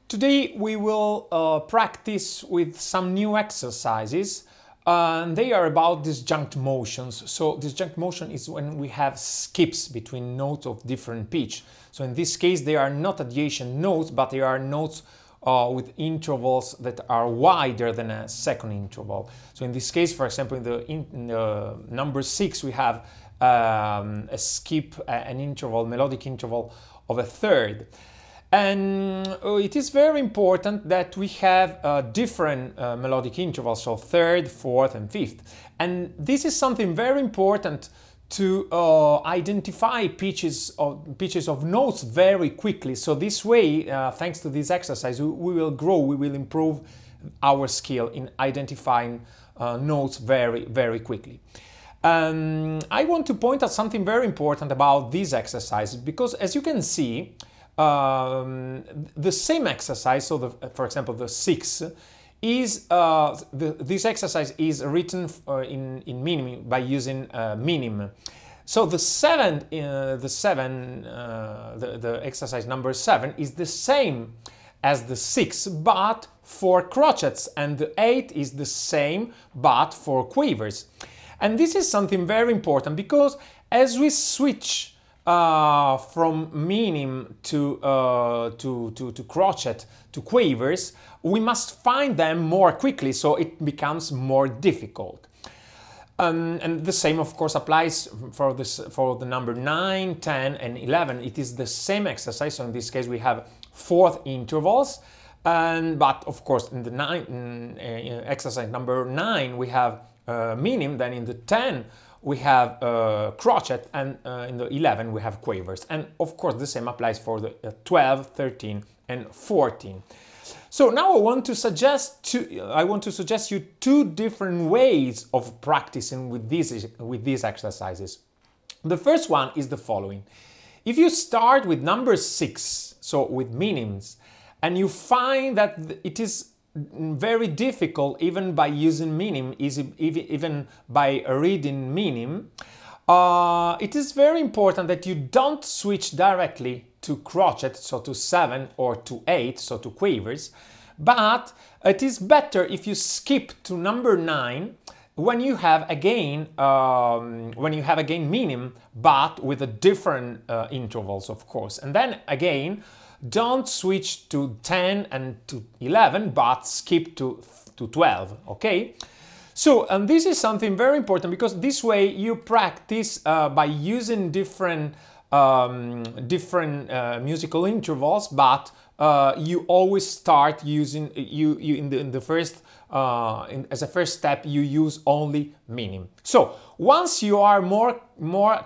Today we will practice with some new exercises and they are about disjunct motions. So disjunct motion is when we have skips between notes of different pitch. So in this case they are not adjacent notes, but they are notes with intervals that are wider than a second interval. So in this case, for example, in the number 6 we have a skip, an interval, melodic interval of a third. And it is very important that we have different melodic intervals, so third, fourth and fifth. And this is something very important to identify pitches of notes very quickly. So this way, thanks to this exercise, we will grow, we will improve our skill in identifying notes very, very quickly. I want to point out something very important about this exercise, because as you can see, the same exercise, so for example the 6, is this exercise is written in minim by using minim. So the exercise number 7 is the same as the 6, but for crotchets, and the 8 is the same, but for quavers. And this is something very important, because as we switch from minim to crotchet to quavers, we must find them more quickly, so it becomes more difficult. And the same, of course, applies for the number 9, 10, and 11. It is the same exercise. So in this case, we have fourth intervals, but of course, in the exercise number 9, we have minim. Then in the 10, we have crotchet, and in the 11 we have quavers. And of course the same applies for the 12, 13 and 14. So now I want to suggest you two different ways of practicing with these exercises. The first one is the following. If you start with number 6, so with minims, and you find that it is very difficult even by using minim, even by reading minim, it is very important that you don't switch directly to crotchet, so to 7, or to 8, so to quavers, but it is better if you skip to number 9 when you have again minim, but with a different intervals, of course. And then again, don't switch to 10 and to 11, but skip to 12, okay? So, and this is something very important, because this way you practice by using different musical intervals, but you always start using, in the first, as a first step, you use only minim. So, once you are more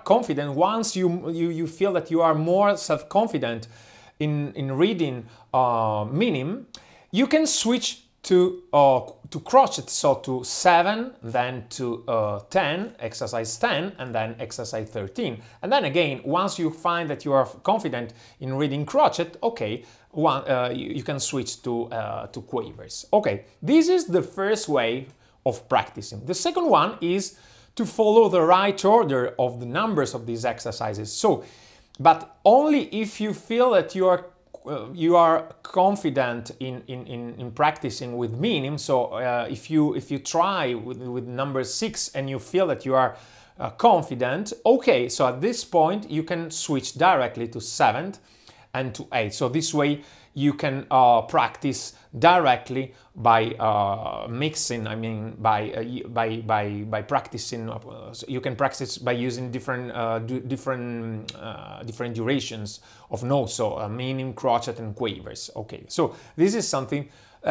confident, once you feel that you are more self-confident in reading minim, you can switch to crotchet, so to 7, then to 10, exercise 10, and then exercise 13. And then again, once you find that you are confident in reading crotchet, okay, you can switch to quavers. Okay, this is the first way of practicing. The second one is to follow the right order of the numbers of these exercises. So, but only if you feel that you are confident in practicing with minim. So if you try with number 6 and you feel that you are confident, okay, so at this point you can switch directly to 7th and to 8th. So this way you can practice directly by mixing. I mean, by practicing. You can practice by using different durations of notes. So minim, crotchet, and quavers. Okay. So this is something.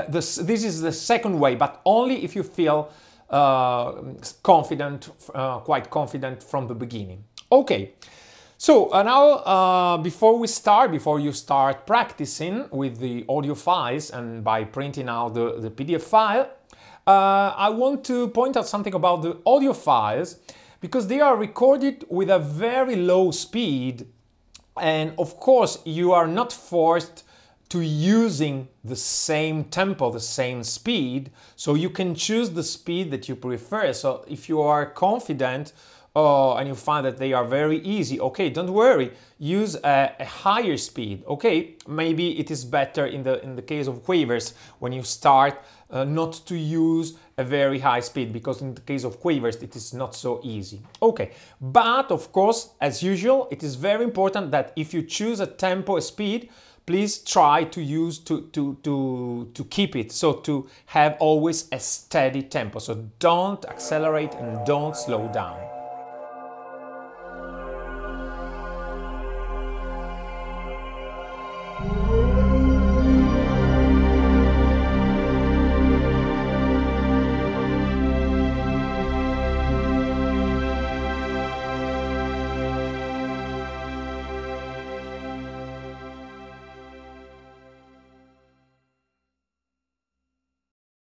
This is the second way, but only if you feel confident, quite confident from the beginning. Okay. So now, before you start practicing with the audio files and by printing out the PDF file, I want to point out something about the audio files, because they are recorded with a very low speed, and of course you are not forced to using the same tempo, the same speed, so you can choose the speed that you prefer. So if you are confident and you find that they are very easy, okay, don't worry, use a higher speed, okay? Maybe it is better in the case of quavers when you start not to use a very high speed, because in the case of quavers it is not so easy. Okay, but of course, as usual, it is very important that if you choose a tempo, a speed, please try to use to keep it, so to have always a steady tempo. So don't accelerate and don't slow down.